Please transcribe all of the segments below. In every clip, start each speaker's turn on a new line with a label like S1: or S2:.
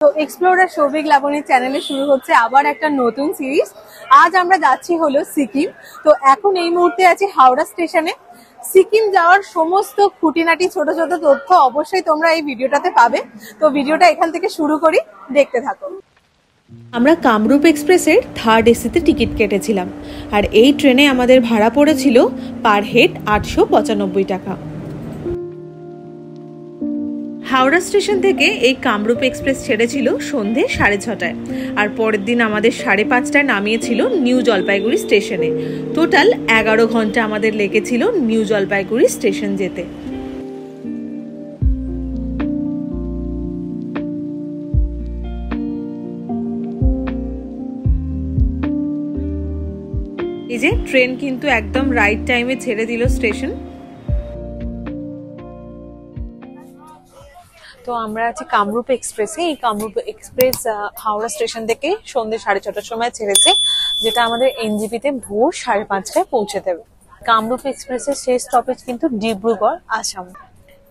S1: তো এক্সপ্লোরার সৌভিক লাবণীর চ্যানেলে শুরু হচ্ছে আবার একটা নতুন সিরিজ। আজ আমরা যাচ্ছি হলো সিকিম। তো এখন এই মুহূর্তে আছি হাওড়া স্টেশনে। সিকিম যাওয়ার সমস্ত খুঁটিনাটি ছোট ছোট তথ্য অবশ্যই তোমরা এই ভিডিওটাতে পাবে। তো ভিডিওটা এখান থেকে শুরু করি, দেখতে থাকো।
S2: আমরা কামরূপ এক্সপ্রেসের 3rd এসিতে টিকিট কেটেছিলাম, আর এই ট্রেনে আমাদের ভাড়া পড়েছিল পার হেড 895 টাকা। হাওড়া স্টেশন থেকে এই কামরূপ এক্সপ্রেস ছেড়েছিল সন্ধে 6:30টায়, আর পরের দিন আমাদের 5:30টায় নামিয়েছিল নিউ জলপাইগুড়ি স্টেশনে। টোটাল 11 ঘন্টা আমাদের লেগেছিল নিউ জলপাইগুড়ি স্টেশন যেতে। এই যে ট্রেন কিন্তু একদম রাইট টাইমে ছেড়ে দিল স্টেশন।
S1: তো আমরা আছি কামরূপ এক্সপ্রেসে। এই কামরূপ এক্সপ্রেস হাওড়া স্টেশন থেকে সন্ধ্যে 6:30টার সময় ছেড়েছে, যেটা আমাদের এনজিপিতে ভোর 5:30টায় পৌঁছে দেবে। কামরূপ এক্সপ্রেসের শেষ স্টপেজ কিন্তু ডিব্রুগড়, আসাম।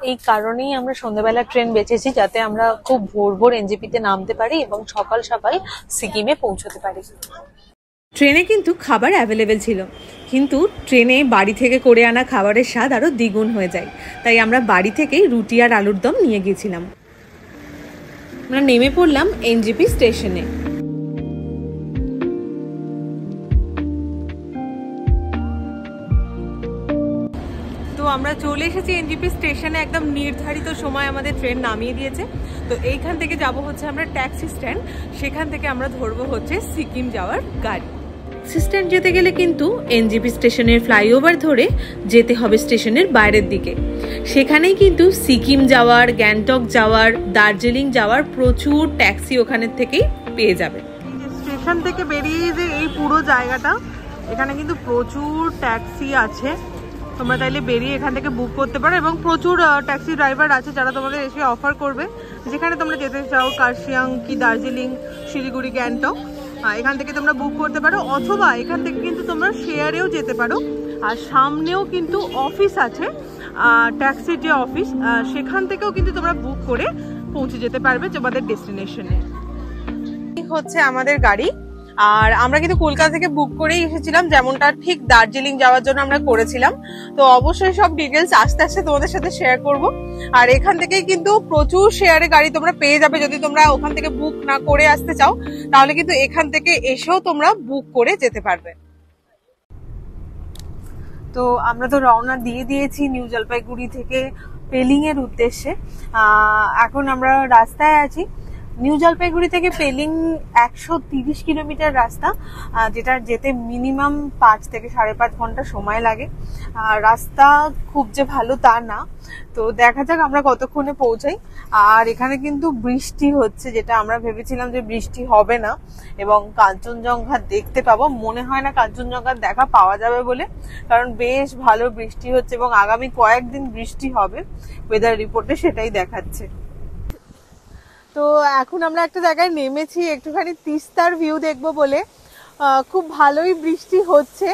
S1: এই কারণেই আমরা সন্ধ্যাবেলা ট্রেন বেছেছি, যাতে আমরা খুব ভোর ভোর এনজিপিতে নামতে পারি এবং সকাল সকাল সিকিমে পৌঁছতে পারি।
S2: ট্রেনে কিন্তু খাবার অ্যাভেলেবেল ছিল, কিন্তু ট্রেনে বাড়ি থেকে করে আনা খাবারের স্বাদ আরও দ্বিগুণ হয়ে যায়। তাই আমরা বাড়ি থেকেই রুটি আর আলুর দম নিয়ে গিয়েছিলাম। আমরা নেমে পড়লাম এনজিপি স্টেশনে। তো আমরা চলে এসেছি এনজিপি স্টেশনে। একদম নির্ধারিত সময় আমাদের ট্রেন নামিয়ে দিয়েছে। তো এইখান থেকে যাব হচ্ছে আমরা ট্যাক্সি স্ট্যান্ড, সেখান থেকে আমরা ধরবো হচ্ছে সিকিম যাওয়ার গাড়ি। স্ট্যান্ড যেতে গেলে কিন্তু এনজিপি স্টেশনের ফ্লাইওভার ধরে যেতে হবে স্টেশনের বাইরের দিকে। সেখানেই কিন্তু সিকিম যাওয়ার, গ্যাংটক যাওয়ার, দার্জিলিং যাওয়ার প্রচুর ট্যাক্সি ওখানের থেকেই পেয়ে যাবে।
S1: স্টেশন থেকে বেরিয়ে যে এই পুরো জায়গাটা, এখানে কিন্তু প্রচুর ট্যাক্সি আছে। তোমরা চাইলে বেরিয়ে এখান থেকে বুক করতে পারো, এবং প্রচুর ট্যাক্সি ড্রাইভার আছে যারা তোমাদের এসে অফার করবে যেখানে তোমরা যেতে চাও, কার্শিয়াং কি দার্জিলিং, শিলিগুড়ি, গ্যাংটক। এখান থেকে তোমরা বুক করতে পারো, অথবা এখান থেকে কিন্তু তোমরা শেয়ারেও যেতে পারো। আর সামনেও কিন্তু অফিস আছে, ট্যাক্সির যে অফিস, সেখান থেকেও কিন্তু তোমরা বুক করে পৌঁছে যেতে পারবে তোমাদের ডেস্টিনেশনে। হচ্ছে আমাদের গাড়ি, আর আমরা কিন্তু কলকাতা থেকে বুক করেই এসেছিলাম, যেমনটা ঠিক দার্জিলিং যাওয়ার জন্য আমরা করেছিলাম। তো অবশ্যই সব ডিটেলস আস্তে আস্তে তোমাদের সাথে শেয়ার করব। আর এখান থেকেই কিন্তু প্রচুর শেয়ারে গাড়ি তোমরা পেয়ে যাবে। যদি তোমরা ওখান থেকে বুক না করে আসতে চাও, তাহলে কিন্তু এখান থেকে এসেও তোমরা বুক করে যেতে পারবে। তো আমরা তো রওনা দিয়ে দিয়েছি নিউ জলপাইগুড়ি থেকে পেলিং এর উদ্দেশ্যে। এখন আমরা রাস্তায় আছি। নিউ জলপাইগুড়ি থেকে পেলিং 130 কিলোমিটার রাস্তা, যেটা যেতে মিনিমাম 5 থেকে 5.5 ঘন্টা সময় লাগে। রাস্তা খুব যে ভালো তা না, তো দেখা যাক আমরা কতক্ষণে পৌঁছাই। আর এখানে কিন্তু বৃষ্টি হচ্ছে, যেটা আমরা ভেবেছিলাম যে বৃষ্টি হবে না এবং কাঞ্চনজঙ্ঘা দেখতে পাবো। মনে হয় না কাঞ্চনজঙ্ঘার দেখা পাওয়া যাবে বলে, কারণ বেশ ভালো বৃষ্টি হচ্ছে এবং আগামী কয়েকদিন বৃষ্টি হবে, ওয়েদার রিপোর্টে সেটাই দেখাচ্ছে। তো এখন আমরা একটা জায়গায় নেমেছি একটুখানি তিস্তার ভিউ দেখবো বলে। খুব ভালোই বৃষ্টি হচ্ছে,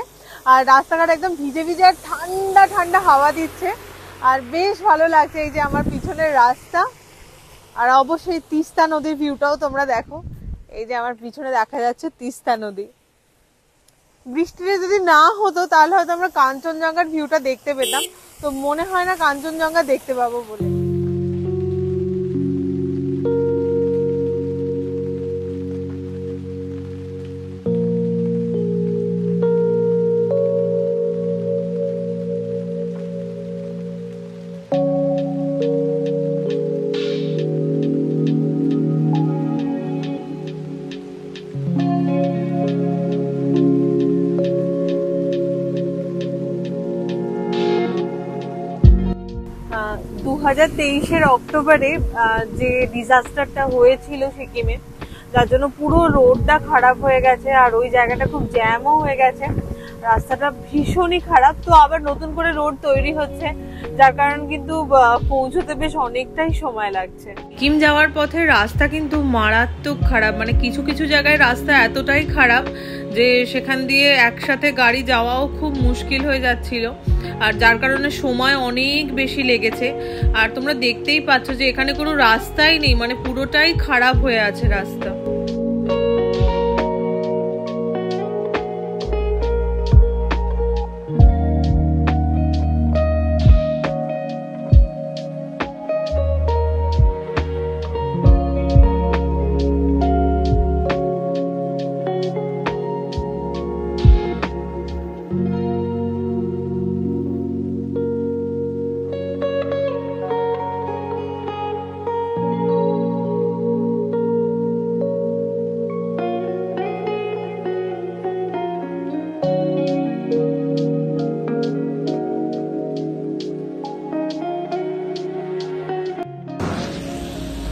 S1: আর রাস্তাঘাট একদম ভিজে ভিজে আর ঠান্ডা ঠান্ডা হাওয়া দিচ্ছে, আর বেশ ভালো লাগছে। এই যে আমার পিছনের রাস্তা, আর অবশ্যই তিস্তা নদীর ভিউটাও তোমরা দেখো। এই যে আমার পিছনে দেখা যাচ্ছে তিস্তা নদী। বৃষ্টিটা যদি না হতো তাহলে হয়তো আমরা কাঞ্চনজঙ্ঘার ভিউটা দেখতে পেতাম, তো মনে হয় না কাঞ্চনজঙ্ঘা দেখতে পাবো বলে। 2023-এর অক্টোবরে যে ডিজাস্টারটা হয়েছিল সিকিমে, যার জন্য পুরো রোডটা খারাপ হয়ে গেছে, আর ওই জায়গাটা খুব জ্যামও হয়ে গেছে, রাস্তাটা ভীষণই খারাপ। তো আবার নতুন করে রোড তৈরি হচ্ছে, যার কারণ কিন্তু পৌঁছতে বেশ অনেকটাই সময় লাগছে।
S2: সিকিম যাওয়ার পথে রাস্তা কিন্তু মারাত্মক খারাপ, মানে কিছু কিছু জায়গায় রাস্তা এতটাই খারাপ যে সেখান দিয়ে একসাথে গাড়ি যাওয়াও খুব মুশকিল হয়ে যাচ্ছিল। আর যার কারণে সময় অনেক বেশি লেগেছে। আর তোমরা দেখতেই পাচ্ছ যে এখানে কোনো রাস্তাই নেই, মানে পুরোটাই খারাপ হয়ে আছে রাস্তা।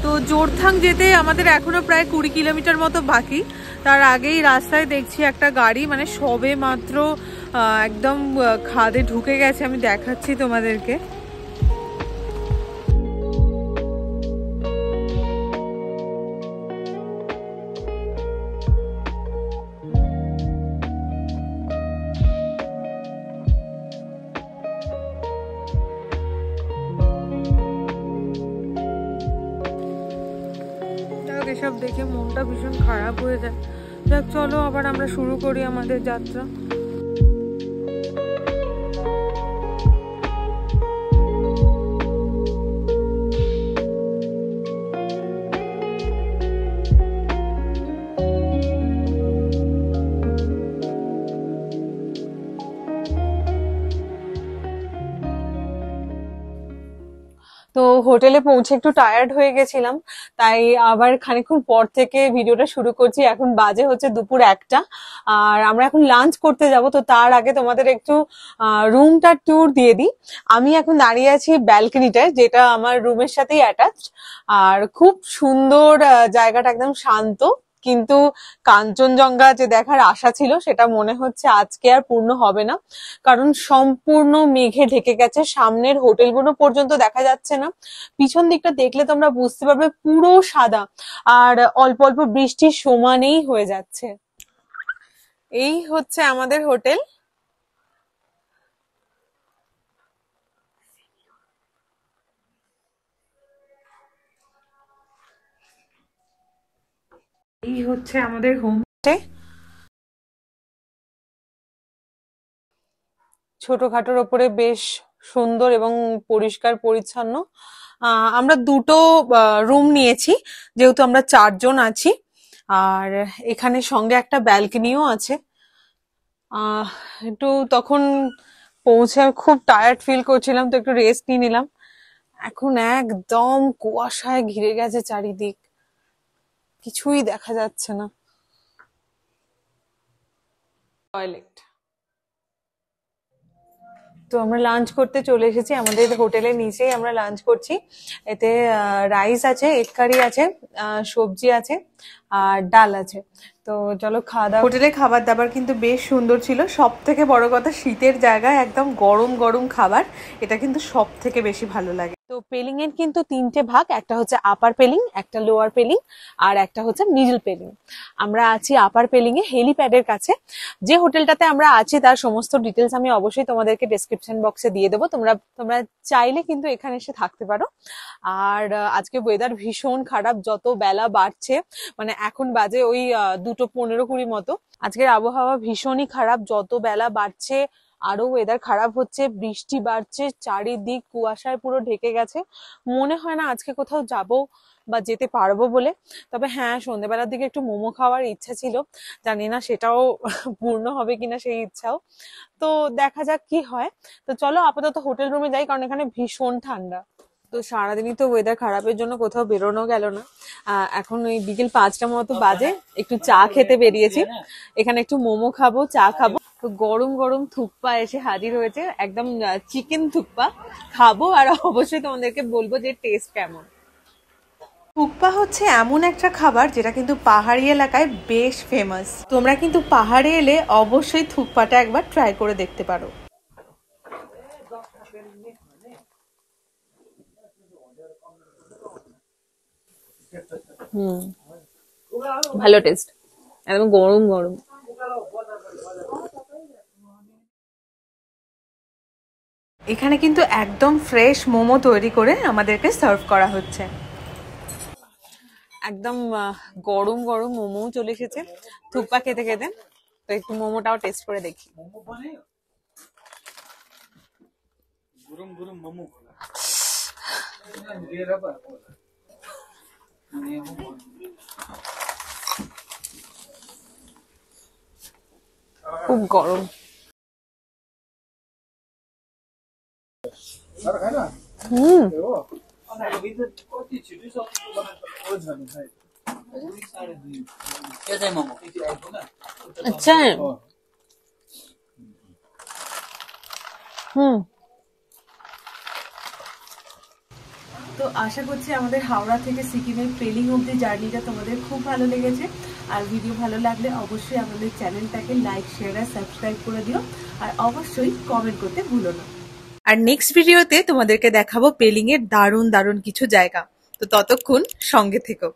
S2: তো জোরথাং যেতে আমাদের এখনো প্রায় 20 কিলোমিটার মতো বাকি। তার আগেই রাস্তায় দেখছি একটা গাড়ি মানে সবে মাত্র একদম খাদে ঢুকে গেছে, আমি দেখাচ্ছি তোমাদেরকে। এসব দেখে মনটা ভীষণ খারাপ হয়ে যায়। যাক, চলো আবার আমরা শুরু করি আমাদের যাত্রা। তো হোটেলে পৌঁছে একটু টায়ার্ড হয়ে গেছিলাম, তাই আবার খানিকক্ষণ পর থেকে ভিডিওটা শুরু করছি। এখন বাজে হচ্ছে দুপুর 1টা, আর আমরা এখন লাঞ্চ করতে যাব। তো তার আগে তোমাদের একটু রুমটার ট্যুর দিয়ে দিই। আমি এখন দাঁড়িয়ে আছি ব্যালকনিটায়, যেটা আমার রুমের সাথেই অ্যাটাচড। আর খুব সুন্দর জায়গাটা, একদম শান্ত। কিন্তু কাঞ্চনজঙ্ঘা যে দেখার আশা ছিল সেটা মনে হচ্ছে আজকে আর পূর্ণ হবে না, কারণ সম্পূর্ণ মেঘে ঢেকে গেছে। সামনের হোটেলগুলো পর্যন্ত দেখা যাচ্ছে না। পিছন দিকটা দেখলে তোমরা বুঝতে পারবে পুরো সাদা, আর অল্প অল্প বৃষ্টির সমানেই হয়ে যাচ্ছে। এই হচ্ছে আমাদের হোটেল। এই হচ্ছে আমাদের হোমস্টে। ছোটখাটোর ওপরে বেশ সুন্দর এবং পরিষ্কার পরিচ্ছন্ন। আমরা দুটো রুম নিয়েছি, যেহেতু আমরা 4 জন আছি। আর এখানে সঙ্গে একটা ব্যালকনিও আছে। একটু তখন পৌঁছে খুব টায়ার্ড ফিল করছিলাম, তো একটু রেস্ট নিয়ে নিলাম। এখন একদম কুয়াশায় ঘিরে গেছে চারিদিক, কিছুই দেখা যাচ্ছে না। টয়লেট। তো আমরা লাঞ্চ করতে চলে এসেছি, আমাদের হোটেলের নিচেই আমরা লাঞ্চ করছি। এতে রাইস আছে, এগ কারি আছে, সবজি আছে, আর ডাল আছে। তো চলো খাওয়া দাওয়া। হোটেলের খাবার দাবার কিন্তু বেশ সুন্দর ছিল। সব থেকে বড় কথা, শীতের জায়গায় একদম গরম গরম খাবার, এটা কিন্তু সব থেকে বেশি ভালো লাগে। তো পেলিং এর কিন্তু 3টে ভাগ, একটা হচ্ছে আপার পেলিং, একটা লোয়ার পেলিং, আর একটা হচ্ছে মিডল পেলিং। আমরা আছি আপার পেলিং এ, হেলিপ্যাডের কাছে। যে হোটেলটাতে আমরা আছি তার সমস্ত ডিটেলস আমি অবশ্যই তোমাদেরকে ডেসক্রিপশন বক্সে দিয়ে দেবো। তোমরা চাইলে কিন্তু এখানে এসে থাকতে পারো। আর আজকে ওয়েদার ভীষণ খারাপ, যত বেলা বাড়ছে, মানে এখন বাজে ওই 2:15-20 মতো। আজকের আবহাওয়া ভীষণই খারাপ, যত বেলা বাড়ছে আরো ওয়েদার খারাপ হচ্ছে, বৃষ্টি বাড়ছে, চারিদিক কুয়াশায় পুরো ঢেকে গেছে। মনে হয় না আজকে কোথাও যাব বা যেতে পারবো বলে। তবে হ্যাঁ, সন্ধ্যেবেলার দিকে একটু মোমো খাওয়ার ইচ্ছা ছিল, জানি না সেটাও পূর্ণ হবে কিনা সেই ইচ্ছাও। তো দেখা যাক কি হয়। তো চলো আপাতত হোটেল রুমে যাই, কারণ এখানে ভীষণ ঠান্ডা। তো সারাদিনই তো ওয়েদার খারাপের জন্য কোথাও বেরোনো গেল না। এখন ওই বিকেল 5টা মতো বাজে, একটু চা খেতে বেরিয়েছি। এখানে একটু মোমো খাবো, চা খাবো। তো গরম গরম থুকপা এসে হাজির হয়েছে, একদম চিকেন থুকপা খাবো, আর অবশ্যই তোমাদেরকে বলবো যে টেস্ট কেমন। থুকপা হচ্ছে এমন একটা খাবার যেটা কিন্তু পাহাড়ি এলাকায় বেশ ফেমাস। তোমরা কিন্তু পাহাড়ে এলে অবশ্যই থুকপাটা একবার ট্রাই করে দেখতে পারো। ভালো টেস্ট, একদম গরম গরম। এখানে কিন্তু একদম ফ্রেশ মোমো তৈরি করে আমাদেরকে সার্ভ করা হচ্ছে। একদম গরম গরম মোমো চলে এসেছে থুকপা খেতে খেতে। তো একটু মোমোটাও টেস্ট করে দেখি।
S3: গরম গরম মোমো
S2: খুব গরম। আচ্ছা তো আশা করছি আমাদের হাওড়া থেকে সিকিমের পেলিং অব্দি জার্নিটা তোমাদের খুব ভালো লেগেছে। আর ভিডিও ভালো লাগলে অবশ্যই আমাদের চ্যানেলটাকে লাইক শেয়ার আর সাবস্ক্রাইব করে দিও। আর অবশ্যই কমেন্ট করতে ভুলো না। আর নেক্সট ভিডিওতে তোমাদেরকে দেখাবো পেলিং এর দারুণ দারুণ কিছু জায়গা। তো ততক্ষণ সঙ্গে থেকো।